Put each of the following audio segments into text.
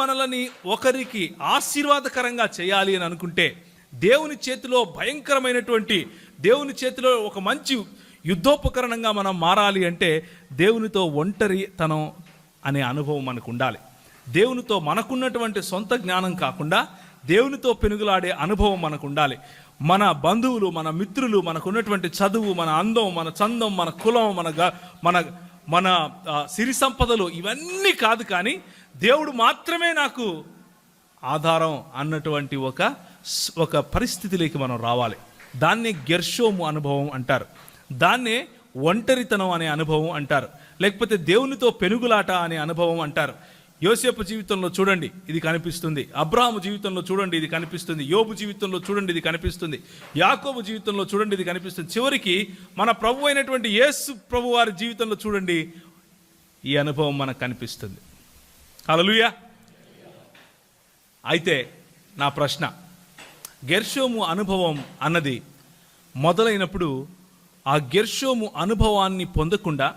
మనల్ని ఒకరికి ఆశీర్వాదకరంగా చేయాలి అని అనుకుంటే, దేవుని చేతిలో భయంకరమైనటువంటి, దేవుని చేతిలో ఒక మంచి యుద్ధోపకరణంగా మనం మారాలి అంటే దేవునితో ఒంటరితనం అనే అనుభవం మనకు ఉండాలి. దేవునితో మనకున్నటువంటి సొంత జ్ఞానం కాకుండా దేవునితో పెనుగులాడే అనుభవం మనకు ఉండాలి. మన బంధువులు, మన మిత్రులు, మనకున్నటువంటి చదువు, మన అందం, మన చందం, మన కులం, మన మన సిరి సంపదలు ఇవన్నీ కాదు, కానీ దేవుడు మాత్రమే నాకు ఆధారం అన్నటువంటి ఒక పరిస్థితిలోకి మనం రావాలి. దాన్నే గెర్షోము అనుభవం అంటారు, దాన్నే ఒంటరితనం అనే అనుభవం అంటారు, లేకపోతే దేవునితో పెనుగులాట అనే అనుభవం అంటారు. యోసేపు జీవితంలో చూడండి ఇది కనిపిస్తుంది, అబ్రాహాము జీవితంలో చూడండి ఇది కనిపిస్తుంది, యోబు జీవితంలో చూడండి ఇది కనిపిస్తుంది, యాకోబు జీవితంలో చూడండి ఇది కనిపిస్తుంది. చివరికి మన ప్రభు అయినటువంటి యేసు ప్రభు వారి జీవితంలో చూడండి ఈ అనుభవం మనకు కనిపిస్తుంది. హల్లెలూయా. అయితే నా ప్రశ్న, గెర్షోము అనుభవం అన్నది మొదలైనప్పుడు ఆ గెర్షోము అనుభవాన్ని పొందకుండా,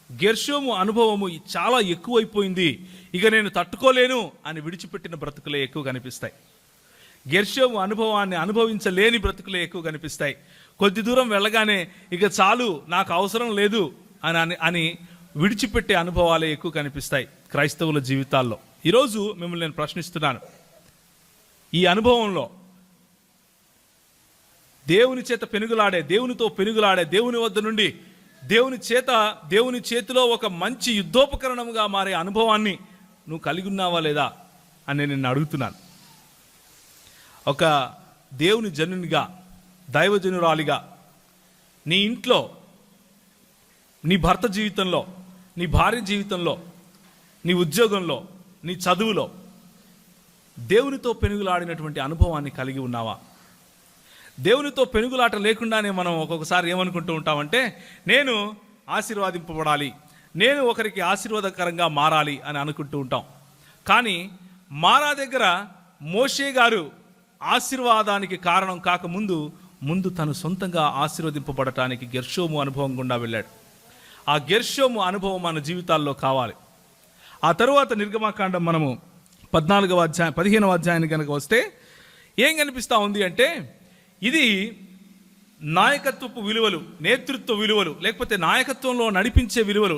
గెర్షోము అనుభవము చాలా ఎక్కువైపోయింది, ఇక నేను తట్టుకోలేను అని విడిచిపెట్టిన బ్రతుకులే ఎక్కువ కనిపిస్తాయి. గెర్షోము అనుభవాన్ని అనుభవించలేని బ్రతుకులే ఎక్కువ కనిపిస్తాయి. కొద్ది దూరం వెళ్ళగానే ఇక చాలు, నాకు అవసరం లేదు అని విడిచిపెట్టే అనుభవాలే ఎక్కువ కనిపిస్తాయి క్రైస్తవుల జీవితాల్లో. ఈరోజు మిమ్మల్ని నేను ప్రశ్నిస్తున్నాను, ఈ అనుభవంలో దేవుని చేత పెనుగులాడే, దేవునితో పెనుగులాడే, దేవుని వద్ద నుండి దేవుని చేతిలో ఒక మంచి యుద్ధోపకరణముగా మారే అనుభవాన్ని నువ్వు కలిగి ఉన్నావా లేదా అని నేను అడుగుతున్నాను. ఒక దేవుని జనునిగా, దైవజనురాలిగా నీ ఇంట్లో, నీ భర్త జీవితంలో, నీ భార్య జీవితంలో, నీ ఉద్యోగంలో, నీ చదువులో దేవునితో పెనుగులాడినటువంటి అనుభవాన్ని కలిగి ఉన్నావా? దేవునితో పెనుగులాట లేకుండానే మనం ఒక్కొక్కసారి ఏమనుకుంటూ ఉంటామంటే, నేను ఆశీర్వాదింపబడాలి, నేను ఒకరికి ఆశీర్వాదకరంగా మారాలి అని అనుకుంటూ ఉంటాం. కానీ మారా దగ్గర మోషే గారు ఆశీర్వాదానికి కారణం కాకముందు తను సొంతంగా ఆశీర్వదింపబడటానికి గెర్షోము అనుభవం గుండా వెళ్ళాడు. ఆ గెర్షోము అనుభవం మన జీవితాల్లో కావాలి. ఆ తరువాత నిర్గమాకాండం మనము 15వ అధ్యాయానికి కనుక వస్తే ఏం కనిపిస్తూ ఉంది అంటే, ఇది నాయకత్వపు విలువలు, నేతృత్వ విలువలు, లేకపోతే నాయకత్వంలో నడిపించే విలువలు,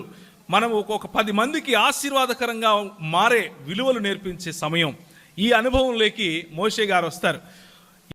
మనము ఒక 10 మందికి ఆశీర్వాదకరంగా మారే విలువలు నేర్పించే సమయం. ఈ అనుభవంలోకి మోషే గారు వస్తారు.